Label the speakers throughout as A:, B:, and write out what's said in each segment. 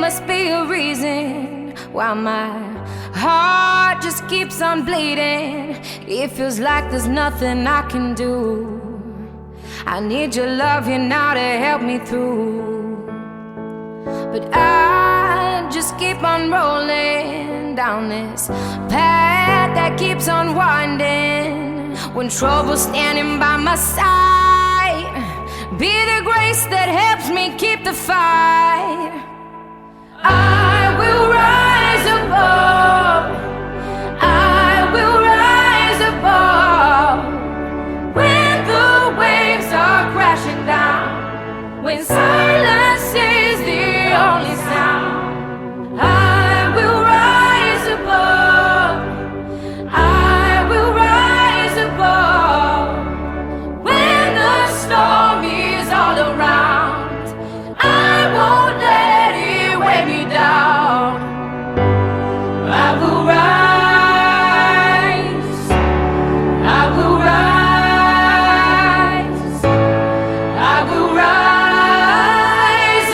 A: must be a reason why my heart just keeps on bleeding. It feels like there's nothing I can do. I need your love here now to help me through. But I just keep on rolling down this path that keeps on winding. When trouble's standing by my side, be the grace that helps me keep the fight. I will rise above. I will rise above. When the waves are crashing down, when silence is the only sound, I will rise above. I will rise above. When the storm is all around, I won't let it weigh me down. I will rise. I will rise. I will rise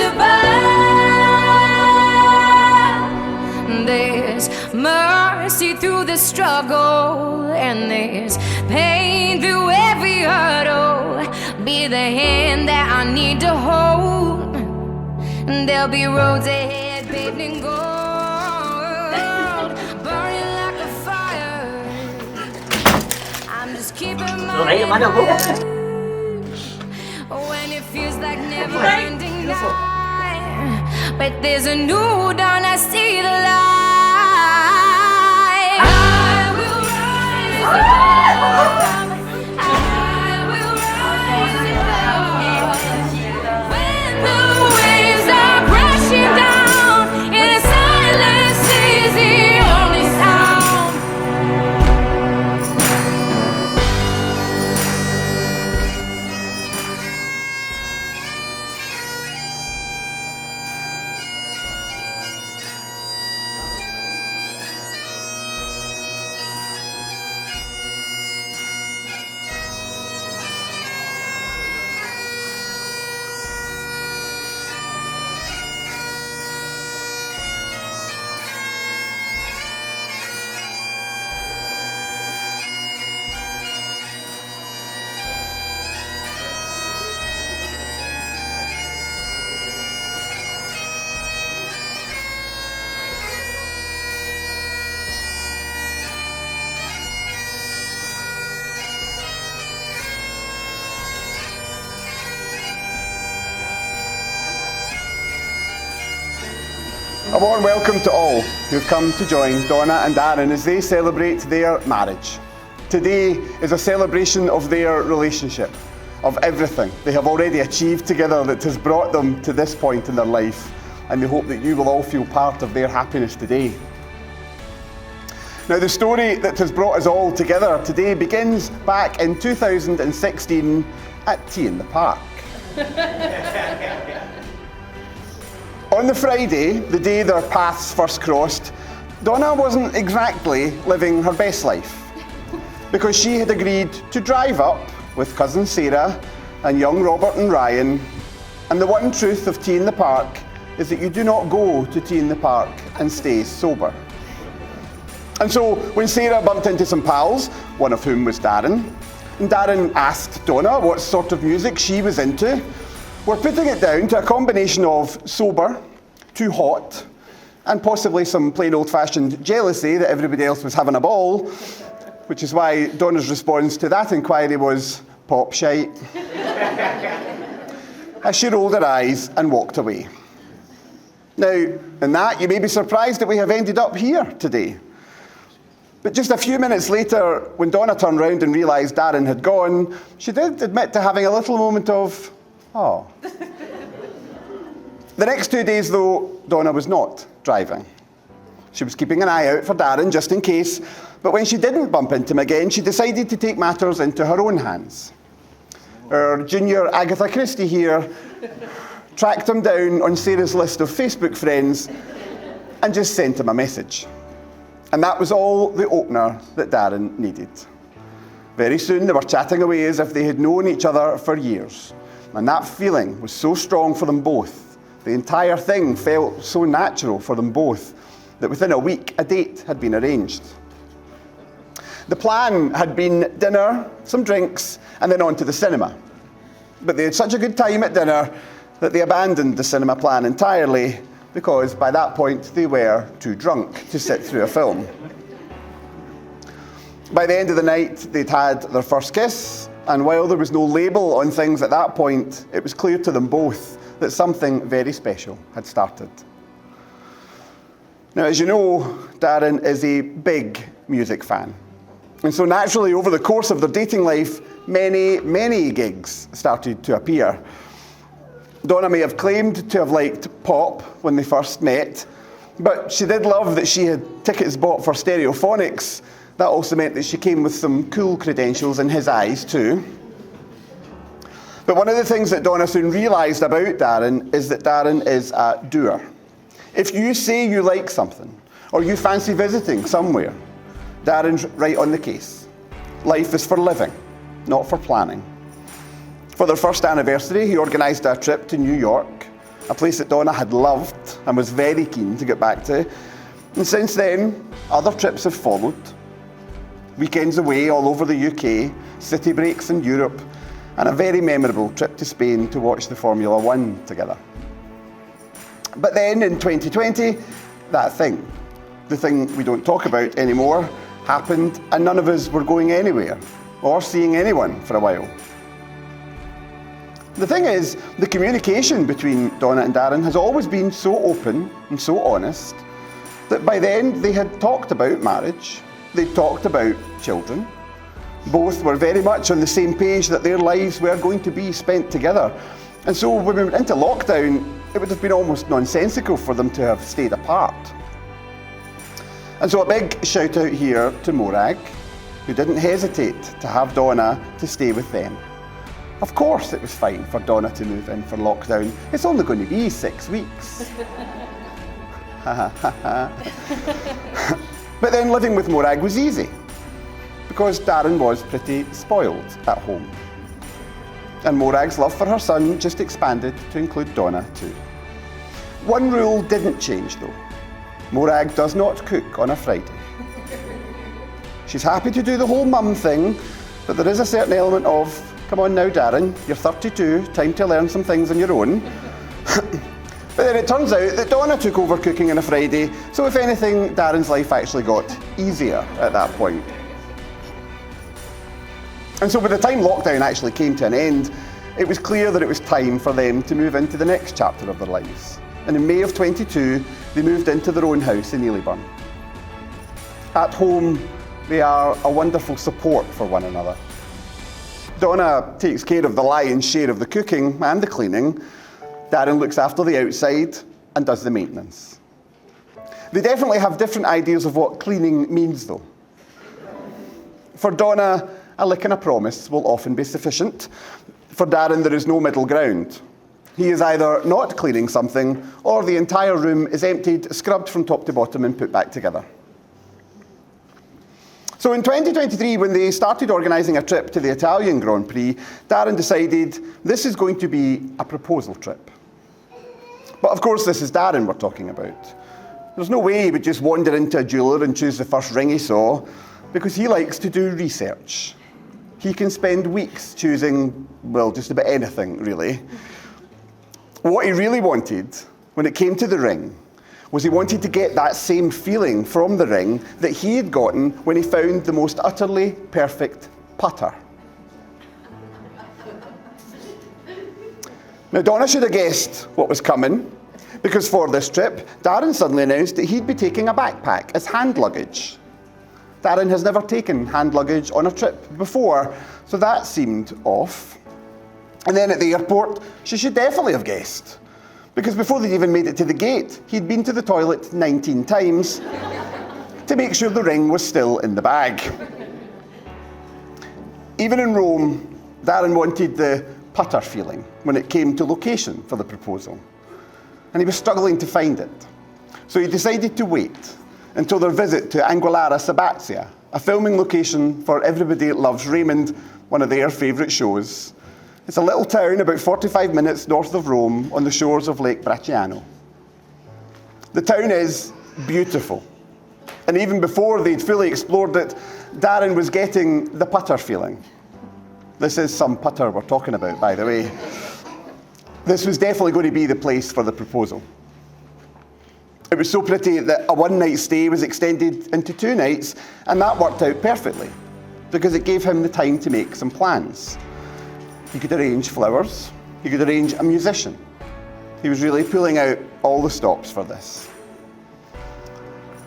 A: above. There's mercy through the struggle, and there's pain through every hurdle. Be the hand that I need to hold, and there'll be roads ahead paved in gold, burning like a fire. I'm just keeping my head up when it feels like never ending night. But there's a new dawn, I see the light. I will rise above. I will rise above. When the waves are crashing down, and silence is the only sound.
B: A warm welcome to all who've come to join Donna and Darren as they celebrate their marriage. Today is a celebration of their relationship, of everything they have already achieved together that has brought them to this point in their life, and we hope that you will all feel part of their happiness today. Now, the story that has brought us all together today begins back in 2016 at Tea in the Park. On the Friday, the day their paths first crossed, Donna wasn't exactly living her best life, because she had agreed to drive up with cousin Sarah and young Robert and Ryan, and the one truth of Tea in the Park is that you do not go to Tea in the Park and stay sober. And so when Sarah bumped into some pals, one of whom was Darren, and Darren asked Donna what sort of music she was into, we're putting it down to a combination of sober, too hot, and possibly some plain old-fashioned jealousy that everybody else was having a ball, which is why Donna's response to that inquiry was pop shite, as she rolled her eyes and walked away. Now, in that, you may be surprised that we have ended up here today. But just a few minutes later, when Donna turned round and realised Darren had gone, she did admit to having a little moment of, oh. The next 2 days, though, Donna was not driving. She was keeping an eye out for Darren, just in case, but when she didn't bump into him again, she decided to take matters into her own hands. Our junior Agatha Christie here tracked him down on Sarah's list of Facebook friends and just sent him a message. And that was all the opener that Darren needed. Very soon they were chatting away as if they had known each other for years. And that feeling was so strong for them both The entire thing felt so natural for them both that within a week, a date had been arranged. The plan had been dinner, some drinks, and then on to the cinema. But they had such a good time at dinner that they abandoned the cinema plan entirely because by that point they were too drunk to sit through a film. By the end of the night, they'd had their first kiss, and while there was no label on things at that point, it was clear to them both that something very special had started. Now, as you know, Darren is a big music fan. And so naturally, over the course of their dating life, many gigs started to appear. Donna may have claimed to have liked pop when they first met, but she did love that she had tickets bought for Stereophonics. That also meant that she came with some cool credentials in his eyes too. But one of the things that Donna soon realised about Darren is that Darren is a doer. If you say you like something, or you fancy visiting somewhere, Darren's right on the case. Life is for living, not for planning. For their first anniversary, he organised a trip to New York, a place that Donna had loved and was very keen to get back to. And since then, other trips have followed. Weekends away all over the UK, city breaks in Europe, and a very memorable trip to Spain to watch the Formula One together. But then in 2020, that thing, the thing we don't talk about anymore, happened, and none of us were going anywhere or seeing anyone for a while. The thing is, the communication between Donna and Darren has always been so open and so honest that by then they had talked about marriage, they talked about children. Both were very much on the same page that their lives were going to be spent together. And so when we went into lockdown, it would have been almost nonsensical for them to have stayed apart. And so a big shout out here to Morag, who didn't hesitate to have Donna to stay with them. Of course it was fine for Donna to move in for lockdown. It's only going to be 6 weeks. But then living with Morag was easy, because Darren was pretty spoiled at home. And Morag's love for her son just expanded to include Donna too. One rule didn't change though. Morag does not cook on a Friday. She's happy to do the whole mum thing, but there is a certain element of, come on now Darren, you're 32, time to learn some things on your own. But then it turns out that Donna took over cooking on a Friday, so if anything, Darren's life actually got easier at that point. And so by the time lockdown actually came to an end, it was clear that it was time for them to move into the next chapter of their lives. And in May of 22, they moved into their own house in Eelyburn. At home, they are a wonderful support for one another. Donna takes care of the lion's share of the cooking and the cleaning. Darren looks after the outside and does the maintenance. They definitely have different ideas of what cleaning means though. For Donna, a lick and a promise will often be sufficient. For Darren, there is no middle ground. He is either not cleaning something, or the entire room is emptied, scrubbed from top to bottom and put back together. So in 2023, when they started organising a trip to the Italian Grand Prix, Darren decided this is going to be a proposal trip. But of course, this is Darren we're talking about. There's no way he would just wander into a jeweller and choose the first ring he saw, because he likes to do research. He can spend weeks choosing, well, just about anything, really. What he really wanted, when it came to the ring, was he wanted to get that same feeling from the ring that he had gotten when he found the most utterly perfect putter. Now, Donna should have guessed what was coming, because for this trip, Darren suddenly announced that he'd be taking a backpack as hand luggage. Darren has never taken hand luggage on a trip before, so that seemed off. And then at the airport, she should definitely have guessed, because before they even made it to the gate, he'd been to the toilet 19 times to make sure the ring was still in the bag. Even in Rome, Darren wanted the putter feeling when it came to location for the proposal, and he was struggling to find it. So he decided to wait until their visit to Anguillara Sabazia, a filming location for Everybody Loves Raymond, one of their favourite shows. It's a little town about 45 minutes north of Rome on the shores of Lake Bracciano. The town is beautiful. And even before they'd fully explored it, Darren was getting the putter feeling. This is some putter we're talking about, by the way. This was definitely going to be the place for the proposal. It was so pretty that a one-night stay was extended into 2 nights, and that worked out perfectly, because it gave him the time to make some plans. He could arrange flowers, he could arrange a musician. He was really pulling out all the stops for this.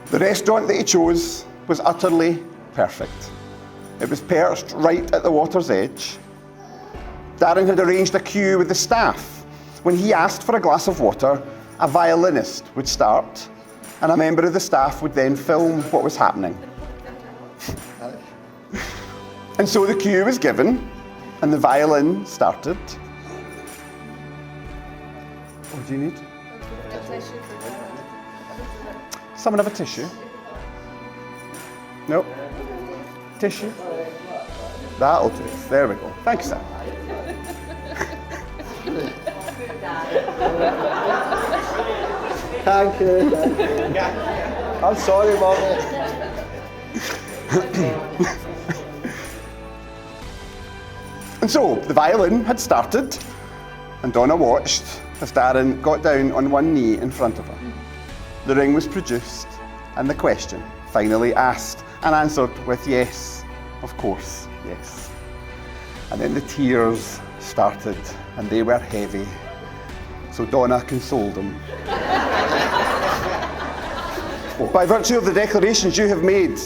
B: The restaurant that he chose was utterly perfect. It was perched right at the water's edge. Darren had arranged a queue with the staff. When he asked for a glass of water, a violinist would start, and a member of the staff would then film what was happening. And so the cue was given, and the violin started. What do you need? Someone have a tissue? Nope. Tissue? That'll do. There we go. Thank you, Sam.
C: Thank you. I'm sorry, Mommy.
B: And so the violin had started, and Donna watched as Darren got down on one knee in front of her. The ring was produced, and the question finally asked and answered with yes, of course, yes. And then the tears started, and they were heavy. So Donna consoled him. By virtue of the declarations you have made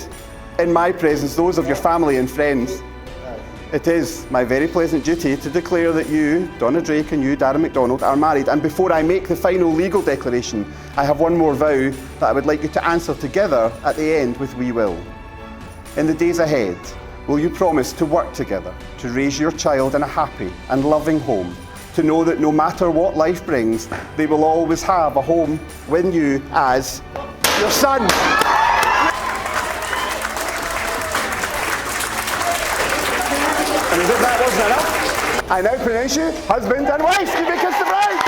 B: in my presence, those of your family and friends, it is my very pleasant duty to declare that you, Donna Drake, and you, Darren MacDonald, are married. And before I make the final legal declaration, I have one more vow that I would like you to answer together at the end with "we will." In the days ahead, will you promise to work together, to raise your child in a happy and loving home, to know that no matter what life brings, they will always have a home with you as your son? And as if that wasn't enough, I now pronounce you husband and wife. You may kiss the bride.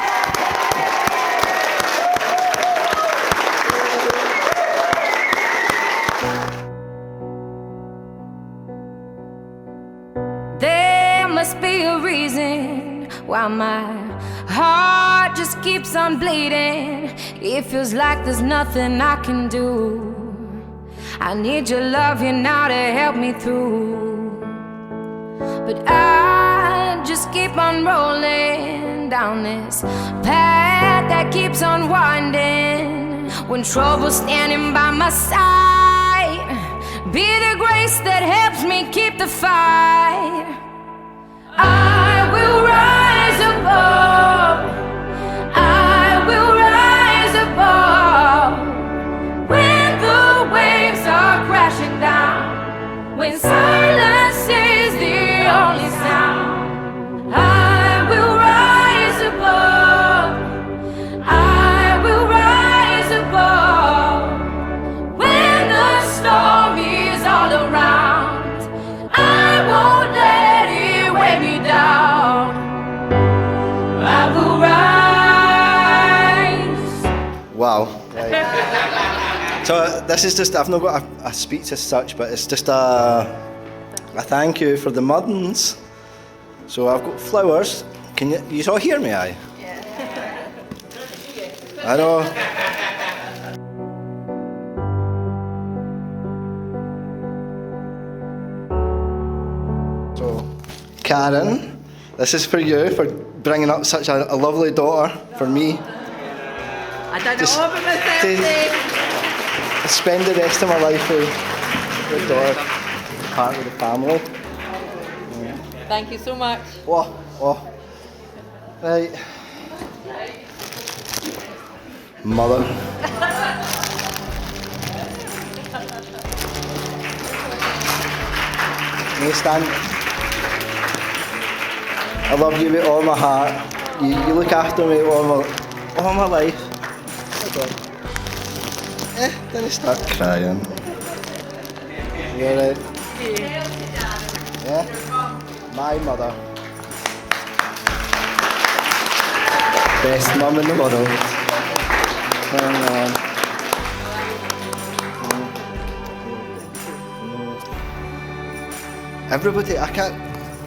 A: There must be a reason why my heart just keeps on bleeding. It feels like there's nothing I can do. I need your love here now to help me through. But I just keep on rolling down this path that keeps on winding. When trouble's standing by my side, be the grace that helps me keep the fight. I will rise above. I will rise above. When the waves are crashing down, when silence is the only sound, I will rise above. I will rise above. When the storm is all around, I won't let it weigh me down. I will rise.
C: Wow. So this is just, I've not got a speech as such, but it's just a thank you for the muddins. So I've got flowers. Can you all hear me, aye? Yeah. I know. So, Karen, this is for you, for bringing up such a lovely daughter for me.
D: I don't know what I'm going
C: to spend the rest of my life with your daughter, part of the family.
D: Thank you so much.
C: Oh. Right. Mother. May I stand? I love you with all my heart. You look after me all my life. Then I start crying. You alright? Yeah? My mother. Best mum in the world. Everybody, I can't.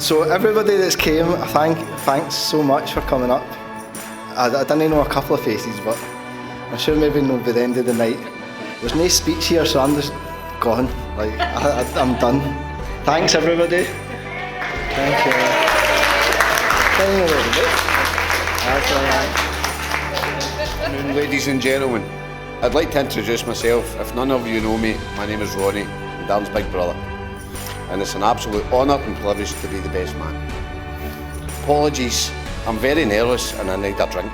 C: So everybody that's came, thanks so much for coming up. I didn't know a couple of faces, but I'm sure maybe know by the end of the night. There's no speech here, so I'm just gone. Like I'm done. Thanks everybody. Thank you. Thank you. That's all right.
E: Ladies and gentlemen, I'd like to introduce myself. If none of you know me, my name is Ronnie, I'm Darren's big brother. And it's an absolute honour and privilege to be the best man. Apologies, I'm very nervous and I need a drink.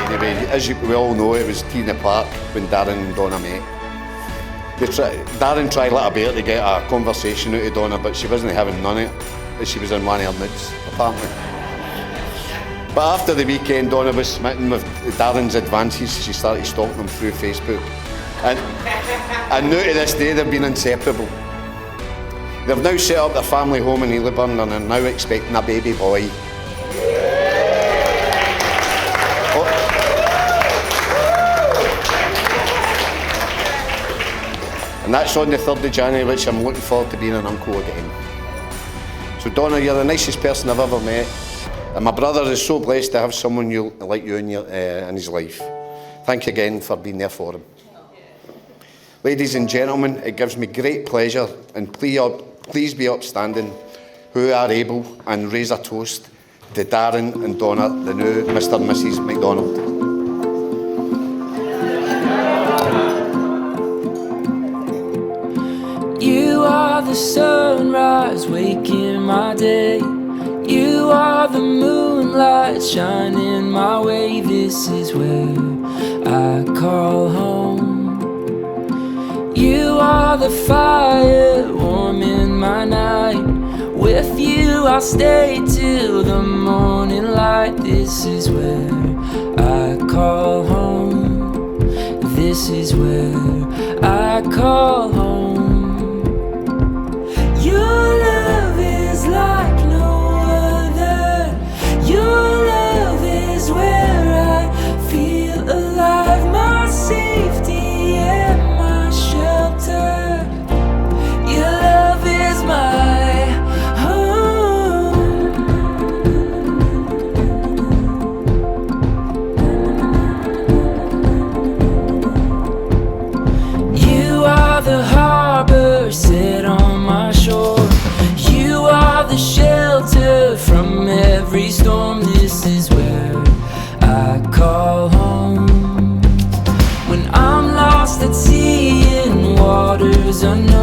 E: Anyway, as we all know, it was Tea in the Park when Darren and Donna met. Darren tried like a bear to get a conversation out of Donna, but she wasn't having none of it. She was in one of her moods, apparently. But after the weekend, Donna was smitten with Darren's advances. She started stalking him through Facebook. And now to this day, they've been inseparable. They've now set up their family home in Lomond and are now expecting a baby boy. And that's on the 3rd of January, which I'm looking forward to being an uncle again. So Donna, you're the nicest person I've ever met. And my brother is so blessed to have someone like you in his life. Thank you again for being there for him. Ladies and gentlemen, it gives me great pleasure, and please be upstanding who are able and raise a toast to Darren and Donna, the new Mr. and Mrs. McDonald.
F: You are the sunrise waking my day. You are the moonlight shining my way. This is where I call home. You are the fire warming my night. With you I'll stay till the morning light. This is where I call home. This is where I call home. Your love is like no other. Your love is where I feel alive. My safety and my shelter. Your love is my home. You are the harbor set on my shore. You are the shelter from every storm. This is where I call home. When I'm lost at sea in waters unknown,